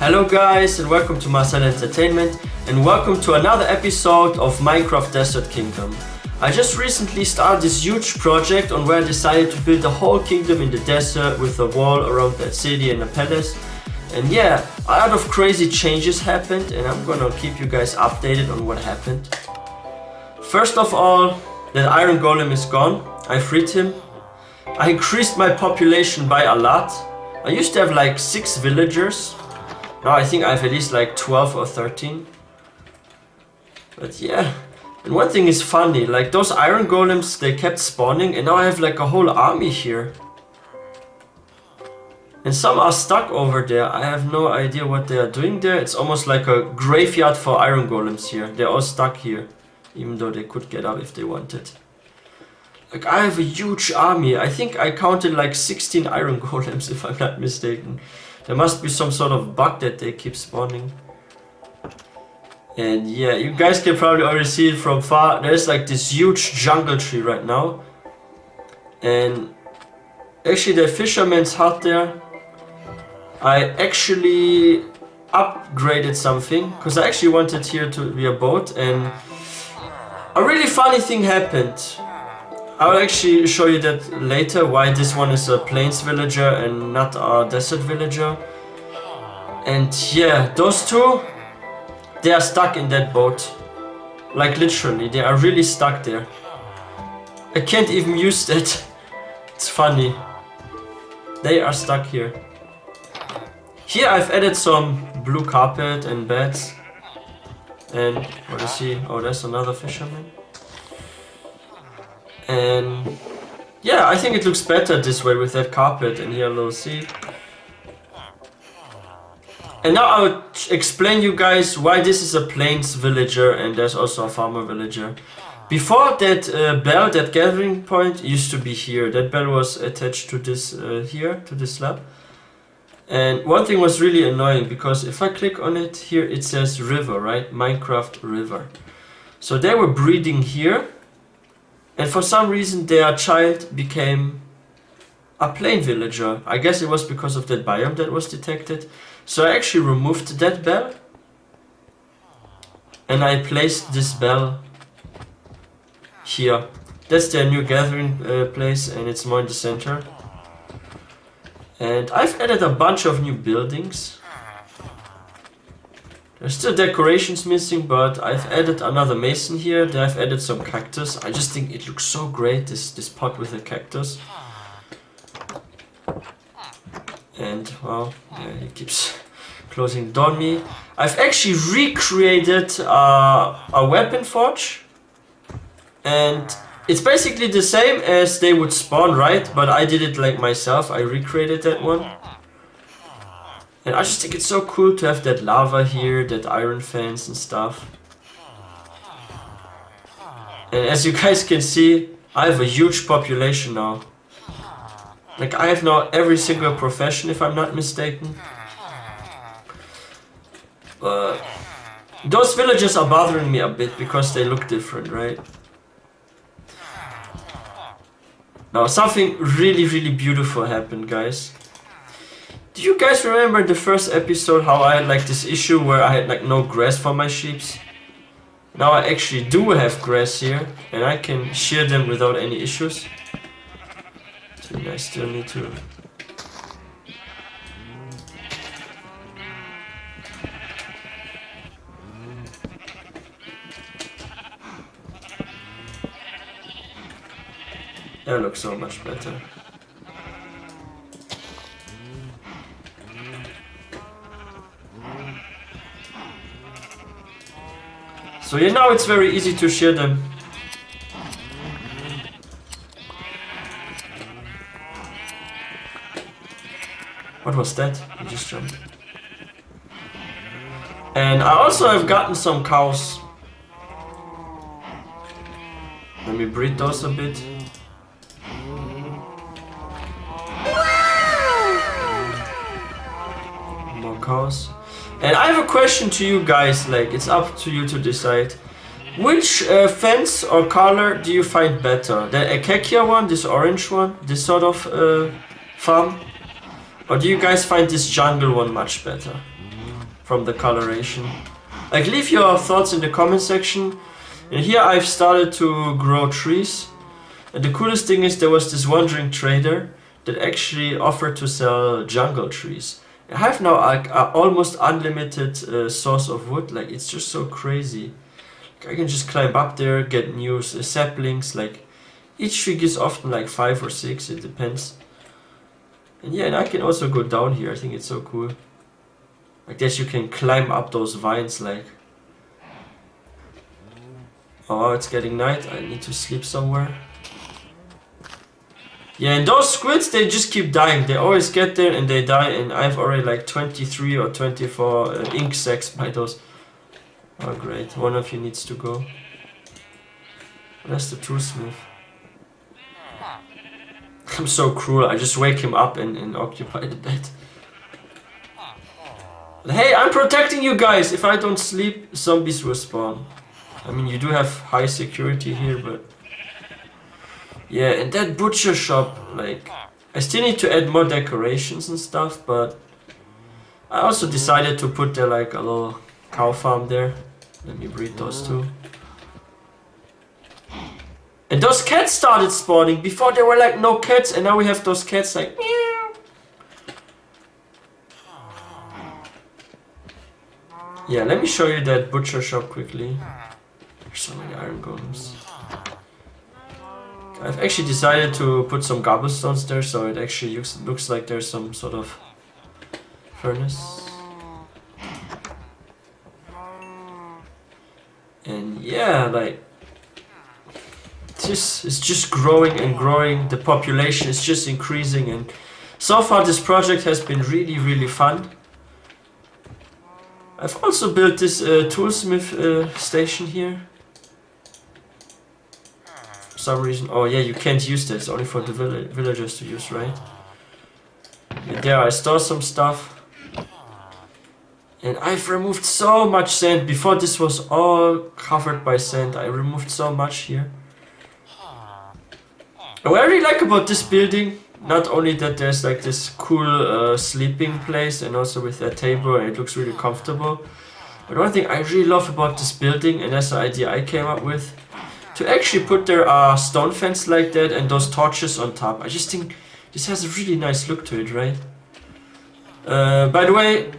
Hello guys and welcome to Marcel Entertainment and welcome to another episode of Minecraft Desert Kingdom. I just recently started this huge project on where I decided to build a whole kingdom in the desert with a wall around that city and a palace. And yeah, a lot of crazy changes happened and I'm gonna keep you guys updated on what happened. First of all, that iron golem is gone. I freed him. I increased my population by a lot. I used to have like 6 villagers. Now I think I have at least like 12 or 13. But yeah. And one thing is funny, like those iron golems, they kept spawning and now I have like a whole army here. And some are stuck over there. I have no idea what they are doing there. It's almost like a graveyard for iron golems here. They're all stuck here. Even though they could get up if they wanted. Like I have a huge army. I think I counted like 16 iron golems if I'm not mistaken. There must be some sort of bug that they keep spawning. And yeah, you guys can probably already see it from far. There's like this huge jungle tree right now. And actually the fisherman's hut there, I actually upgraded something. Because I actually wanted here to be a boat. And a really funny thing happened. I will actually show you that later, why this one is a plains villager and not a desert villager. And yeah, those two, they are stuck in that boat. Like literally, they are really stuck there. I can't even use that. It's funny. They are stuck here. Here I've added some blue carpet and beds. And what is he? Oh, there's another fisherman. And yeah, I think it looks better this way with that carpet and here a little sea. And now I'll explain you guys why this is a plains villager and there's also a farmer villager. Before that bell, that gathering point used to be here. That bell was attached to this here, to this slab. And one thing was really annoying because if I click on it here, it says river, right? Minecraft river. So they were breeding here. And for some reason their child became a plain villager. I guess it was because of that biome that was detected. So I actually removed that bell. And I placed this bell here. That's their new gathering place and it's more in the center. And I've added a bunch of new buildings. There's still decorations missing, but I've added another mason here. Then I've added some cactus. I just think it looks so great, this pot with the cactus. And, well, yeah, he keeps closing the door on me. I've actually recreated a weapon forge. And it's basically the same as they would spawn, right? But I did it like myself. I recreated that one. And I just think it's so cool to have that lava here, that iron fence and stuff. And as you guys can see, I have a huge population now. Like I have now every single profession if I'm not mistaken. Those villagers are bothering me a bit because they look different, right? Now something really beautiful happened, guys. Do you guys remember the first episode how I had like this issue where I had like no grass for my sheep? Now I actually do have grass here and I can shear them without any issues. So I still need to... That looks so much better. So yeah, now it's very easy to shear them. What was that? He just jumped. And I also have gotten some cows. Let me breed those a bit. More cows. And I have a question to you guys, like it's up to you to decide. Which fence or color do you find better? The Acacia one, this orange one, this sort of farm? Or do you guys find this jungle one much better? from the coloration. Like, leave your thoughts in the comment section. And here I've started to grow trees. And the coolest thing is there was this wandering trader that actually offered to sell jungle trees. I have now like a almost unlimited source of wood. Like, it's just so crazy. Like, I can just climb up there, get new saplings. Like, each tree gives often like 5 or 6, it depends. And yeah, and I can also go down here. I think it's so cool. Like that you can climb up those vines like. Oh, it's getting night. I need to sleep somewhere. Yeah, and those squids, they just keep dying. They always get there and they die. And I've already like 23 or 24 ink sacs by those. Oh, great. One of you needs to go. Where's the toolsmith? I'm so cruel. I just wake him up and occupy the bed. Hey, I'm protecting you guys. If I don't sleep, zombies will spawn. I mean, you do have high security here, but... Yeah, and that butcher shop, like... I still need to add more decorations and stuff, but... I also decided to put there like a little cow farm there. Let me breed those two. And those cats started spawning. Before there were like no cats, and now we have those cats like... Meow. Yeah, let me show you that butcher shop quickly. There's so many iron golems. I've actually decided to put some cobblestones there, so it actually looks like there's some sort of furnace. And yeah, like... This is just growing and growing. The population is just increasing, and so far this project has been really fun. I've also built this toolsmith station here. For some reason. Oh yeah, you can't use this. It's only for the villagers to use, right? And there I store some stuff. And I've removed so much sand. Before this was all covered by sand. I removed so much here. What I really like about this building, not only that there's like this cool sleeping place and also with that table and it looks really comfortable, but one thing I really love about this building, and that's the idea I came up with, to actually put there a stone fence like that and those torches on top. I just think this has a really nice look to it, right? By the way,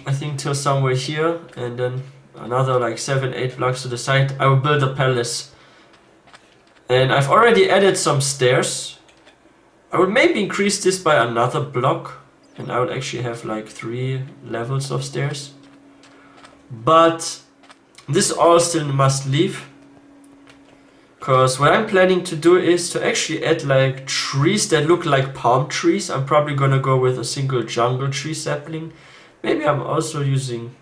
I think till somewhere here and then another like 7-8 blocks to the side I will build a palace. And I've already added some stairs. I will maybe increase this by another block. And I would actually have like 3 levels of stairs. But this all still must leave. Because what I'm planning to do is to actually add like trees that look like palm trees. I'm probably gonna go with a single jungle tree sapling. Maybe I'm also using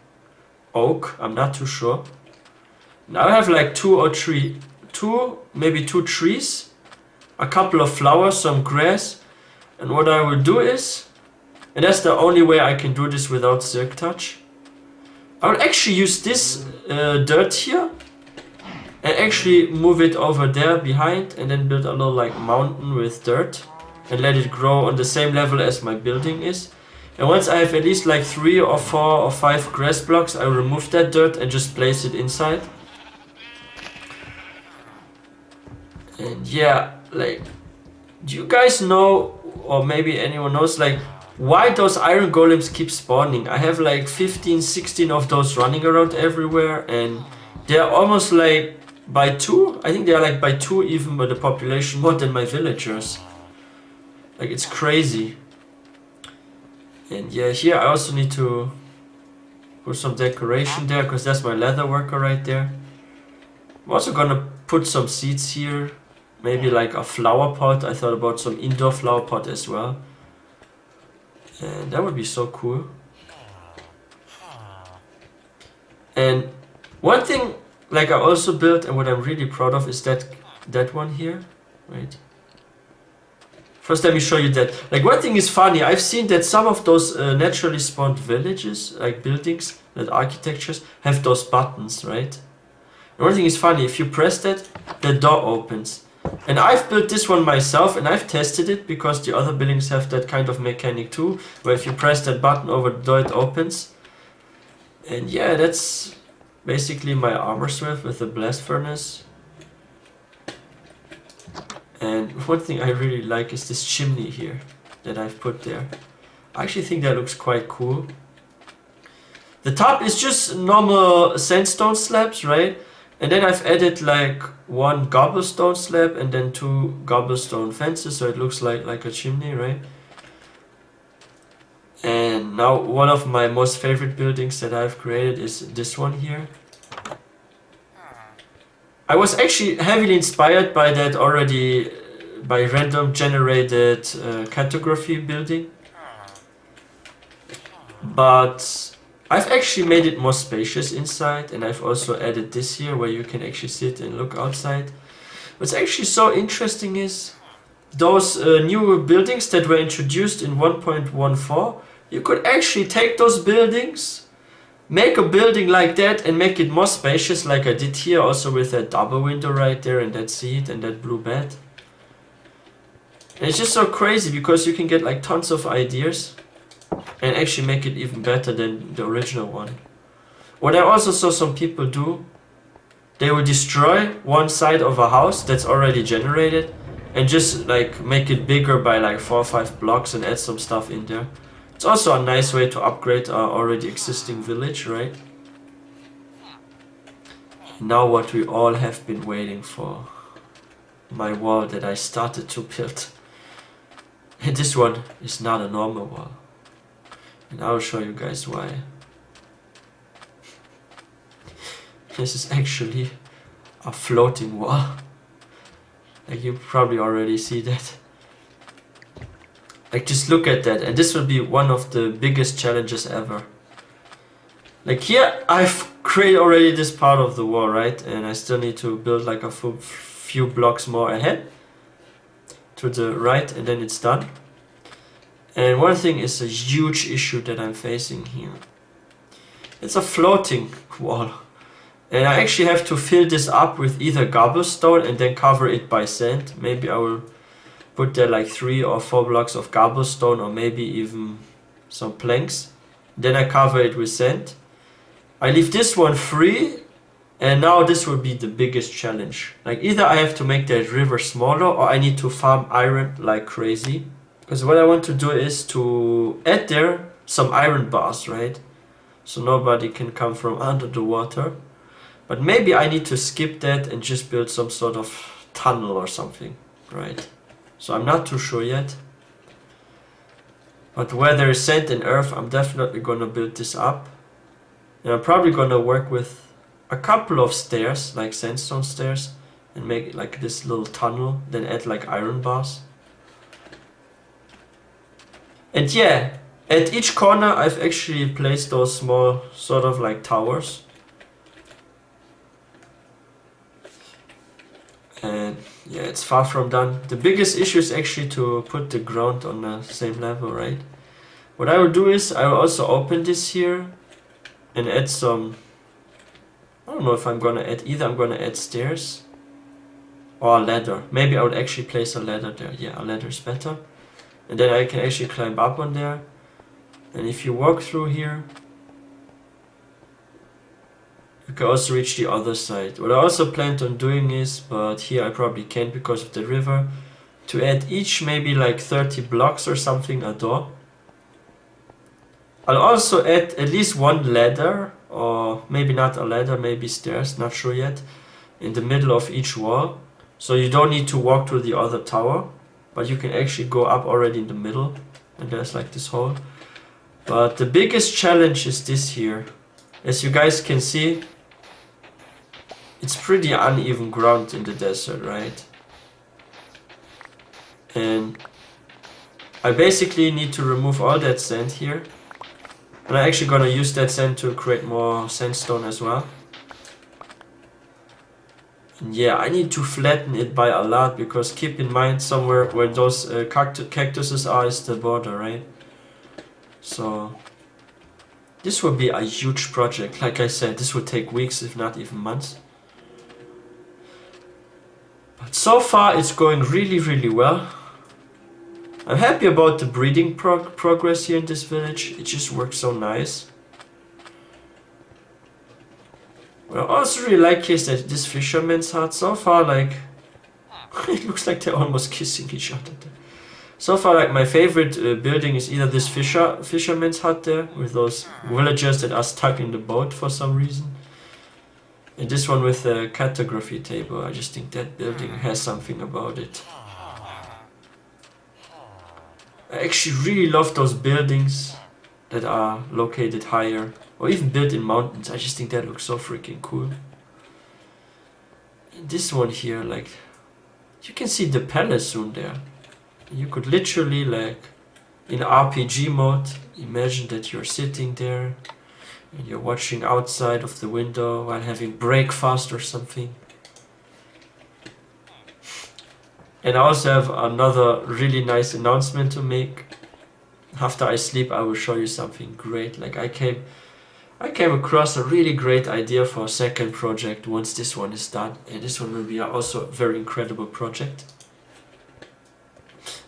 oak. I'm not too sure. Now I have like 2 or 3... maybe 2 trees, a couple of flowers, some grass, and what I will do is, and that's the only way I can do this without silk touch, I will actually use this dirt here and actually move it over there behind and then build a little like mountain with dirt and let it grow on the same level as my building is. And once I have at least like 3 or 4 or 5 grass blocks, I will remove that dirt and just place it inside. And yeah, like, do you guys know, or maybe anyone knows, like, why those iron golems keep spawning? I have like 15, 16 of those running around everywhere, and they're almost like by 2. I think they're like by 2 even by the population more than my villagers. Like, it's crazy. And yeah, here I also need to put some decoration there, because that's my leather worker right there. I'm also gonna put some seeds here. Maybe like a flower pot. I thought about some indoor flower pot as well. And that would be so cool. And one thing like I also built and what I'm really proud of is that one here. Right. First let me show you that. Like, one thing is funny. I've seen that some of those naturally spawned villages, like buildings, that architectures, have those buttons, right? And one thing is funny. If you press that, the door opens. And I've built this one myself and I've tested it because the other buildings have that kind of mechanic too, where if you press that button over the door it opens. And yeah, that's basically my armor smith with the blast furnace. And one thing I really like is this chimney here that I've put there. I actually think that looks quite cool. The top is just normal sandstone slabs, right? And then I've added like one cobblestone slab and then two cobblestone fences, so it looks like a chimney, right? And now one of my most favorite buildings that I've created is this one here. I was actually heavily inspired by that already, by random generated cartography building. But I've actually made it more spacious inside, and I've also added this here where you can actually sit and look outside. What's actually so interesting is those new buildings that were introduced in 1.14, you could actually take those buildings, make a building like that and make it more spacious like I did here, also with that double window right there and that seat and that blue bed. And it's just so crazy because you can get like tons of ideas and actually make it even better than the original one. What I also saw some people do, they will destroy one side of a house that's already generated and just like make it bigger by like 4 or 5 blocks and add some stuff in there. It's also a nice way to upgrade our already existing village, right? Now what we all have been waiting for. My wall that I started to build. And this one is not a normal wall. And I'll show you guys why. This is actually a floating wall. Like you probably already see that. Like just look at that, and this will be one of the biggest challenges ever. Like here I've created already this part of the wall, right? And I still need to build like a few blocks more ahead to the right, and then it's done. And one thing is a huge issue that I'm facing here. It's a floating wall. And I actually have to fill this up with either cobblestone and then cover it by sand. Maybe I will put there like 3 or 4 blocks of cobblestone, or maybe even some planks. Then I cover it with sand. I leave this one free, and now this will be the biggest challenge. Like either I have to make that river smaller, or I need to farm iron like crazy. Because what I want to do is to add there some iron bars, right? So nobody can come from under the water. But maybe I need to skip that and just build some sort of tunnel or something, right? So I'm not too sure yet. But where there is sand and earth, I'm definitely gonna build this up. And I'm probably gonna work with a couple of stairs, like sandstone stairs, and make it like this little tunnel, then add like iron bars. And yeah, at each corner I've actually placed those small sort of like towers. And yeah, it's far from done. The biggest issue is actually to put the ground on the same level, right? What I will do is I will also open this here and add some, I don't know if I'm gonna add either. I'm gonna add stairs or a ladder. Maybe I would actually place a ladder there. Yeah, a ladder is better. And then I can actually climb up on there. And if you walk through here, you can also reach the other side. What I also planned on doing is, but here I probably can't because of the river, to add each maybe like 30 blocks or something a door. I'll also add at least one ladder, or maybe not a ladder, maybe stairs, not sure yet, in the middle of each wall. So you don't need to walk to the other tower, but you can actually go up already in the middle, and there's like this hole. But the biggest challenge is this here. As you guys can see, it's pretty uneven ground in the desert, right? And I basically need to remove all that sand here. And I'm actually gonna use that sand to create more sandstone as well. And yeah, I need to flatten it by a lot, because keep in mind somewhere where those cactuses are is the border, right? So this will be a huge project. Like I said, this will take weeks, if not even months. But so far it's going really, really well. I'm happy about the breeding progress here in this village. It just works so nice. What I also really like is that this fisherman's hut, so far, like, it looks like they're almost kissing each other. So far, like, my favorite building is either this fisherman's hut there, with those villagers that are stuck in the boat for some reason. And this one with the cartography table. I just think that building has something about it. I actually really love those buildings that are located higher, or even built in mountains. I just think that looks so freaking cool. And this one here, like, you can see the palace soon there. You could literally, like, in RPG mode, imagine that you're sitting there and you're watching outside of the window while having breakfast or something. And I also have another really nice announcement to make. After I sleep, I will show you something great. Like, I came across a really great idea for a second project once this one is done. And this one will be also a very incredible project.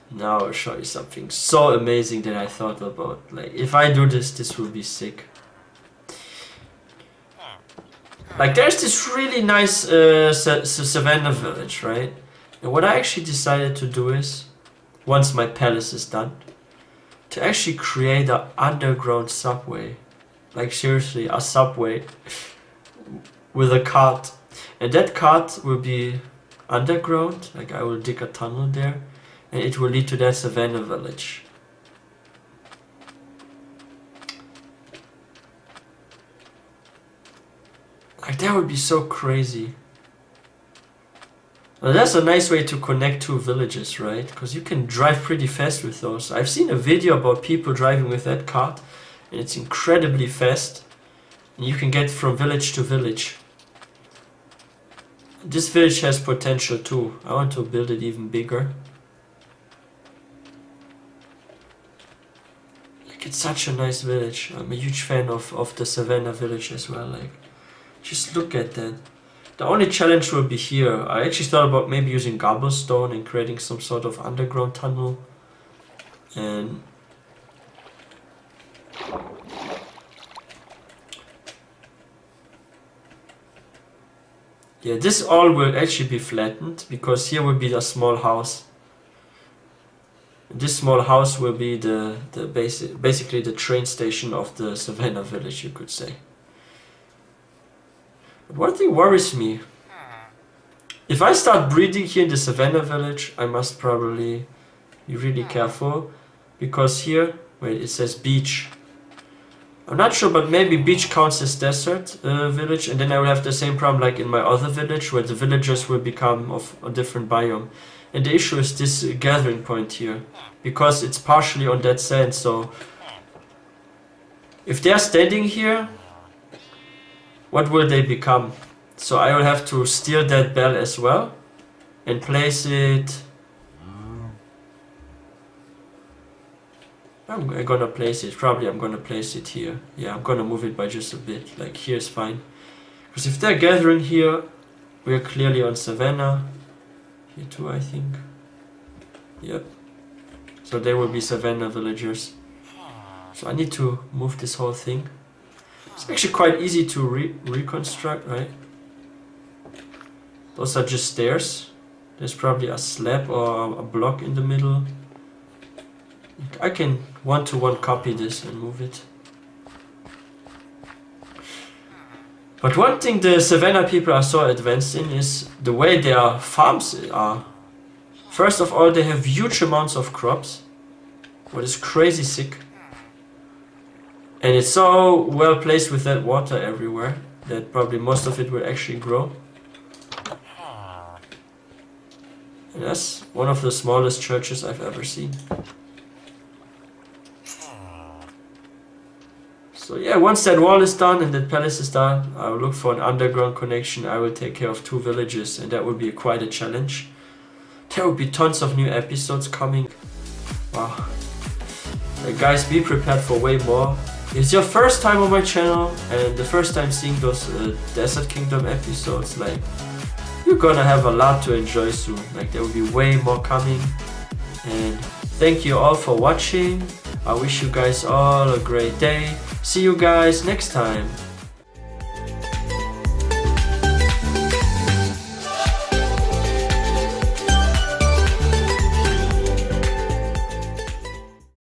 Now I'll show you something so amazing that I thought about. Like, if I do this, this will be sick. Like, there's this really nice savannah village, right? And what I actually decided to do is, once my palace is done, to actually create an underground subway. Like, seriously, a subway with a cart. And that cart will be underground. Like, I will dig a tunnel there. And it will lead to that savannah village. Like, that would be so crazy. Well, that's a nice way to connect two villages, right? Because you can drive pretty fast with those. I've seen a video about people driving with that cart, and it's incredibly fast. And you can get from village to village. This village has potential too. I want to build it even bigger. Like, it's such a nice village. I'm a huge fan of the savannah village as well. Like, just look at that. The only challenge will be here. I actually thought about maybe using cobblestone and creating some sort of underground tunnel. And yeah, this all will actually be flattened because here will be a small house. This small house will be the basically the train station of the savannah village, you could say. One thing worries me. If I start breeding here in the savannah village, I must probably be really careful. Because here, wait, it says beach. I'm not sure, but maybe beach counts as desert village. And then I will have the same problem like in my other village, where the villagers will become of a different biome. And the issue is this gathering point here. Because it's partially on that sand, so if they're standing here, what will they become? So I will have to steal that bell as well and place it. I'm gonna place it. Probably I'm gonna place it here. Yeah, I'm gonna move it by just a bit. Like, here's fine. Because if they're gathering here, we're clearly on savannah. Here too, I think. Yep. So they will be savannah villagers. So I need to move this whole thing. It's actually quite easy to reconstruct, right? Those are just stairs. There's probably a slab or a block in the middle. I can one-to-one copy this and move it. But one thing the savannah people are so advanced in is the way their farms are. First of all, they have huge amounts of crops, what is crazy sick. And it's so well placed with that water everywhere that probably most of it will actually grow. And that's one of the smallest churches I've ever seen. So yeah, once that wall is done and that palace is done, I will look for an underground connection. I will take care of 2 villages, and that will be quite a challenge. There will be tons of new episodes coming. Wow. Guys, be prepared for way more. If it's your first time on my channel and the first time seeing those Desert Kingdom episodes, like, you're gonna have a lot to enjoy soon. Like, there will be way more coming. And thank you all for watching. I wish you guys all a great day. See you guys next time.